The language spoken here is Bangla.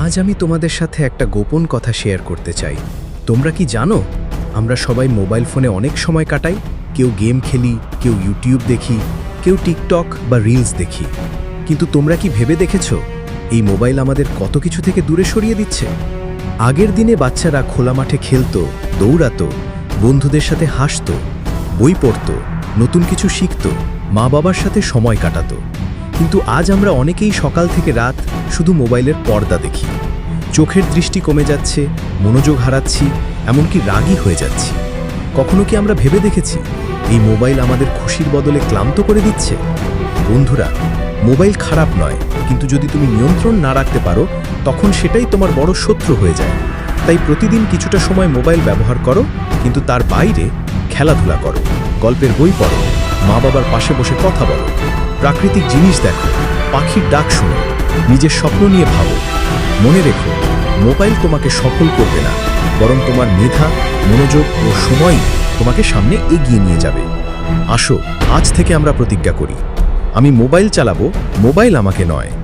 আজ আমি তোমাদের সাথে একটা গোপন কথা শেয়ার করতে চাই। তোমরা কি জানো, আমরা সবাই মোবাইল ফোনে অনেক সময় কাটাই। কেউ গেম খেলি, কেউ ইউটিউব দেখি, কেউ টিকটক বা রিলস দেখি। কিন্তু তোমরা কি ভেবে দেখেছো, এই মোবাইল আমাদের কত কিছু থেকে দূরে সরিয়ে দিচ্ছে? আগের দিনে বাচ্চারা খোলা মাঠে খেলতো, দৌড়াতো, বন্ধুদের সাথে হাসতো, বই পড়তো, নতুন কিছু শিখতো, মা বাবার সাথে সময় কাটাতো। কিন্তু আজ আমরা অনেকেই সকাল থেকে রাত শুধু মোবাইলের পর্দা দেখি। চোখের দৃষ্টি কমে যাচ্ছে, মনোযোগ হারাচ্ছি, এমনকি রাগী হয়ে যাচ্ছি। কখনো কি আমরা ভেবে দেখেছি, এই মোবাইল আমাদের খুশির বদলে ক্লান্ত করে দিচ্ছে? বন্ধুরা, মোবাইল খারাপ নয়, কিন্তু যদি তুমি নিয়ন্ত্রণ না রাখতে পারো, তখন সেটাই তোমার বড় শত্রু হয়ে যায়। তাই প্রতিদিন কিছুটা সময় মোবাইল ব্যবহার করো, কিন্তু তার বাইরে খেলাধুলা করো, গল্পের বই পড়ো, মা বাবার পাশে বসে কথা বলো, প্রাকৃতিক জিনিস দেখো, পাখির ডাক শোনো, নিজের স্বপ্ন নিয়ে ভাবো। মনে রেখো, মোবাইল তোমাকে সফল করবে না, বরং তোমার মেধা, মনোযোগ ও সময়ই তোমাকে সামনে এগিয়ে নিয়ে যাবে। আসো, আজ থেকে আমরা প্রতিজ্ঞা করি, আমি মোবাইল চালাবো, মোবাইল আমাকে নয়।